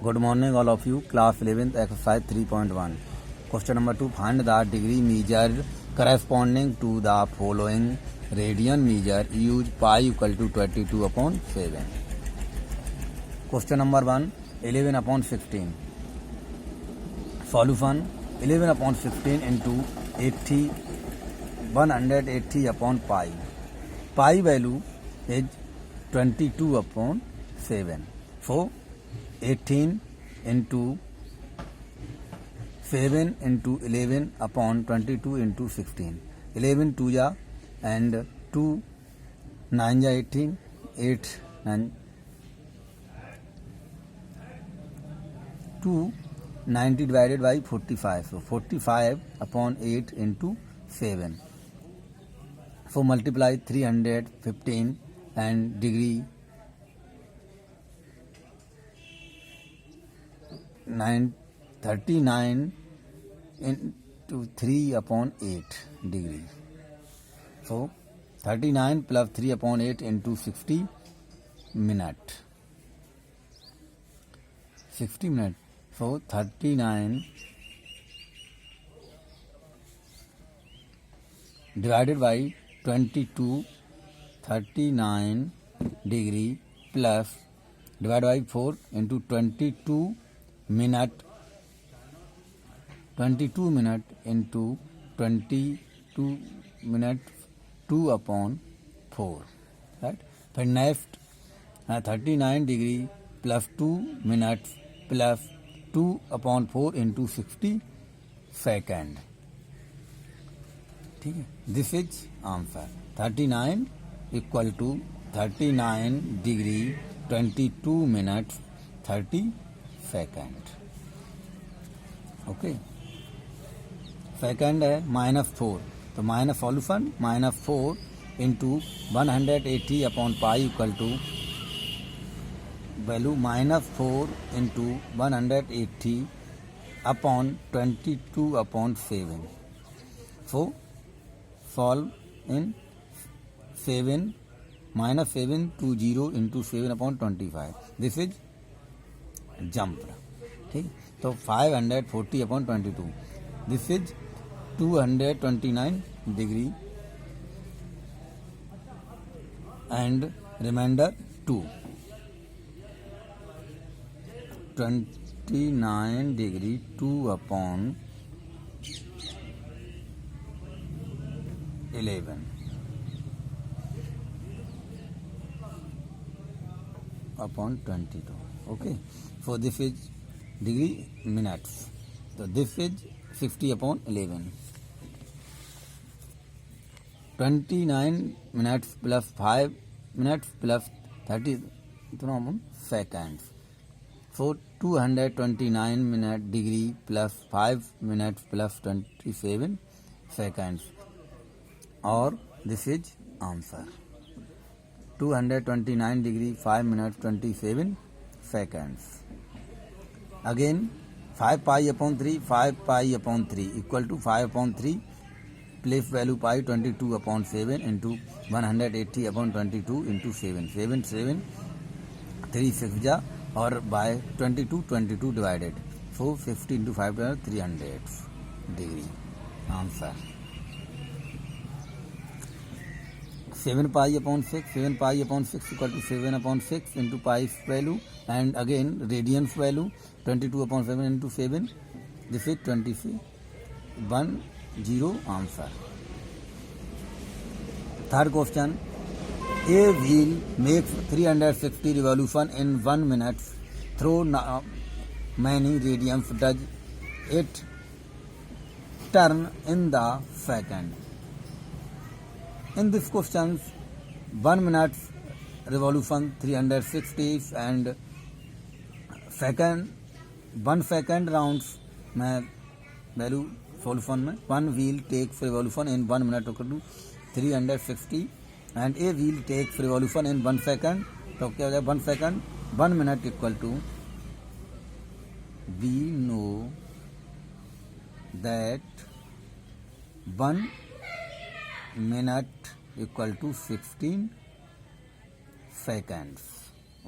Good morning all of you. Class 11th exercise 3.1. Question number 2. Find the degree measure corresponding to the following radian measure. Use pi equal to 22 upon 7. Question number 1. 11 upon 16. Solution. 11 upon 16 into 80 180 upon pi. Pi value is 22 upon 7. So 18 into 7 into 11 upon 22 into 16. 11 2 ja and 2 9 ja 18, 8 9 2 90 divided by 45. So 45 upon 8 into 7. So multiply 315 and degree 39 into 3 upon 8 degree. So 39 plus 3 upon 8 into 60 minute. 60 minute. So 39 divided by 22, 39 degree plus divided by 4 into 22 minute into 22 minute 2 upon 4, right? Then next 39 degree plus 2 minutes plus 2 upon 4 into 60 second. ठीक है, this is answer. 39 equal to 39 degree 22 minute 30 second. Okay, second है -4. तो minus solution -4 into 180 upon pi equal to value -4 into 180 upon 22 upon 7. So solve in 7 -7 to 0 into 7 upon 25. This is jumped. ठीक, तो 540 upon 22. This is 229 degree and remainder 2. 29 degree 2 upon 11 upon 22. Okay, so this is degree minutes. So this is 50 upon 11. 29 minutes plus 5 minutes plus 30 seconds. So 229 minute degree plus 5 minutes plus 27 seconds. और this is answer. 229 degree 5 minute 27 seconds. Again 5 pi upon 3 5 pi upon 3 equal to 5 upon 3 place value pi 22 upon 7 into 180 upon 22 into 7. 7 7 3 6 जा और by 22 divided. So 50 into 5 300 degree. Answer 7 pi upon 6. 7 pi upon 6 equal to 7 upon 6 into pi value and again radians value 22 upon 7 into 7. This is 10 answer. Third question. A wheel makes 360 revolution in 1 minute. Through many radians does it turn in the second? In this question, 1 minute revolution 360 and second 1 second rounds में value solution में 1 wheel takes revolution in 1 minute equal to 360 and a wheel takes revolution in 1 second. तो क्या हो जाए 1 second 1 minute equal to, we know that 1 minute equal to 16 seconds.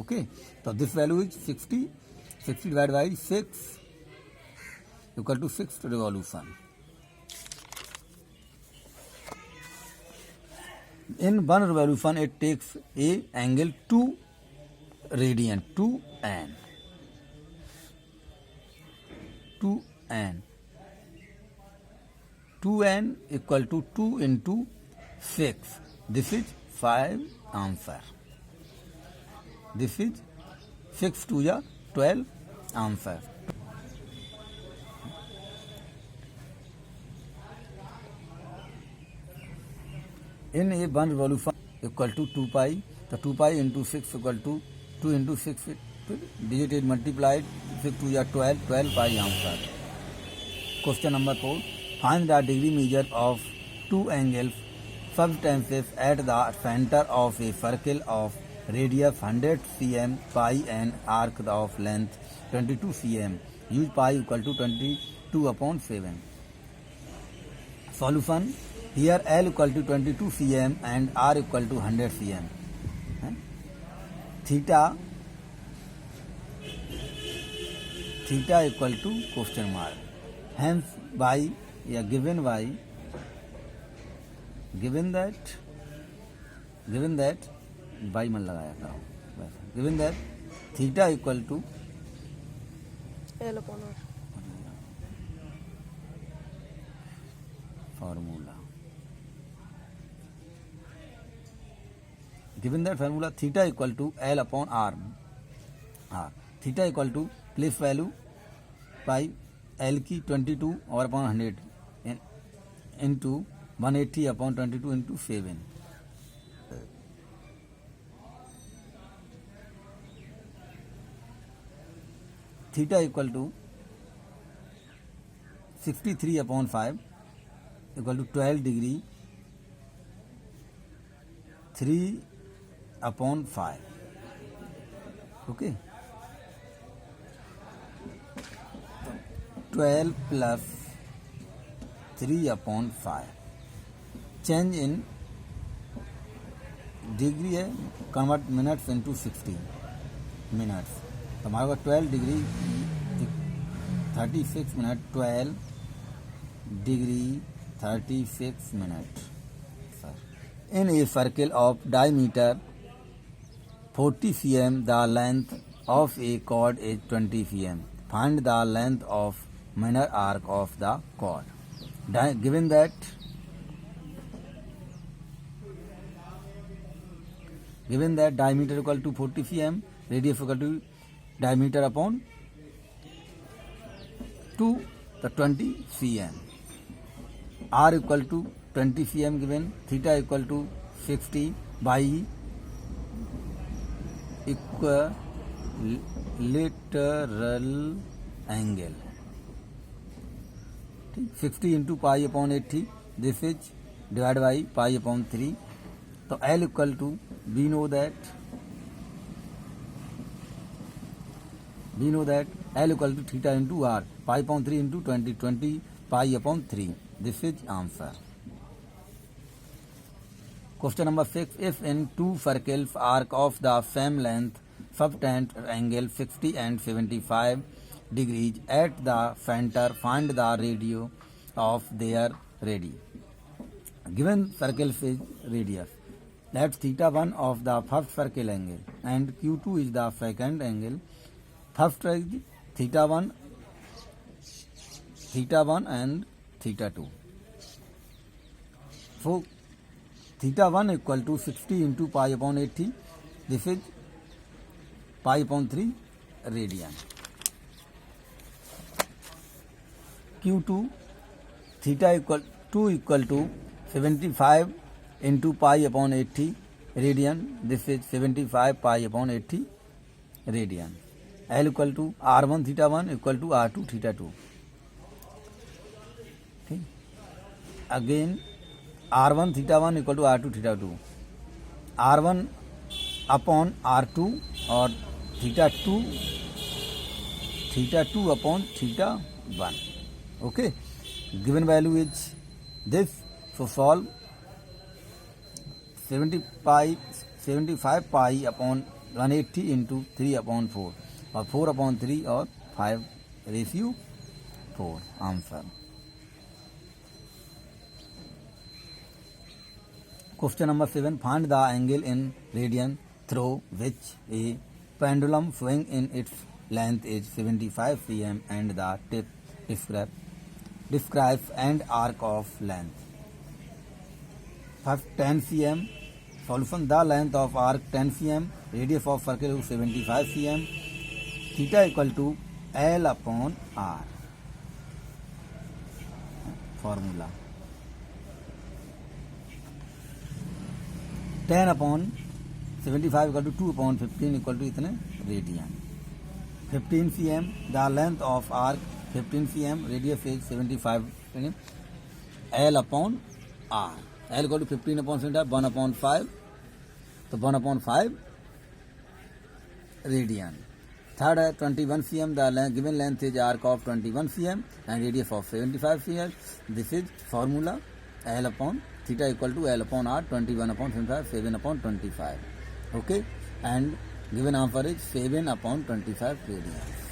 Okay, so this value is 60 60 divided by 6 equal to 6 revolution. In one revolution, it takes a angle 2 radian, 2n. 2n equal to 2 into 6. This is 5 answer. This is 6 to the 12 answer. In a one revolution equal to 2 pi, the 2 pi into 6 equal to 2 into 6, digit is multiplied, 6 to the 12, 12 pi answer. Question number 4. Find the degree measure of two angles subtenses at the center of a circle of radius 100 cm, pi and arc of length 22 cm. Use pi equal to 22 upon 7. Solution. Here L equal to 22 cm and R equal to 100 cm. Theta equal to question mark. Hence by given that by मन लगाया करो. Given that theta equal to L upon R. formula. Given that formula, theta equal to L upon R. Theta equal to place value by L की 22 और upon 100 into 180 upon 22 into 7. Theta equal to 63 upon 5 equal to 12 degree 3 upon 5. Okay. 12 plus 3 upon 5. Change in degree है, convert minutes into 60 minutes. तो हमारे पास 12 degree 36 minute 12 degree 36 minute. In a circle of diameter 40 cm, the length of a chord is 20 cm. Find the length of minor arc of the chord. Given that diameter equal to 40 cm, radius equal to diameter upon 2, the 20 cm. R equal to 20 cm given, theta equal to 60 by equilateral angle. 60 into pi upon 80, this is divided by pi upon 3. So L equal to, we know that L equal to theta into R, pi upon 3 into 20 pi upon 3. This is answer. Question number 6. If in two circles arc of the same length subtend angle 60 and 75 degrees at the center, find the radius of their radii. Given circle is radius. Let theta 1 of the first circle angle and Q2 is the second angle. First is theta 1 and theta 2. So theta 1 equal to 60 into pi upon 80. This is pi upon 3 radian. Q2 theta equal to 75 into pi upon 80 radian. This is 75 pi upon 80 radian. L equal to R1 theta 1 equal to R2 theta 2. Okay. Again R1 theta 1 equal to R2 theta 2. R1 upon R2 or theta 2 upon theta 1. Okay. Given value is this. So solve 75 pi upon 180 into 3 upon 4. और 4/3 और 5:4 answer. Question number 7. Find the angle in radian through which a pendulum swing in its length is 75 cm and the tip describes end arc of length. First 10 cm. Solution: the length of arc 10 cm, radius of circle is 75 cm, theta equal to L upon R. Formula: 10/75 equal to 2/15 equal to इतने radian. 15 cm, the length of arc 15 cm, radius is 75 cm, L upon R. L equal to 15/75, 1/5, तो 1/5 radian. Third है 21 cm, the given length is arc of 21 cm and radius of 75 cm. This is formula L upon theta equal to L upon R, 21/75, 7/25. Okay, and given answer is 7/25 radians.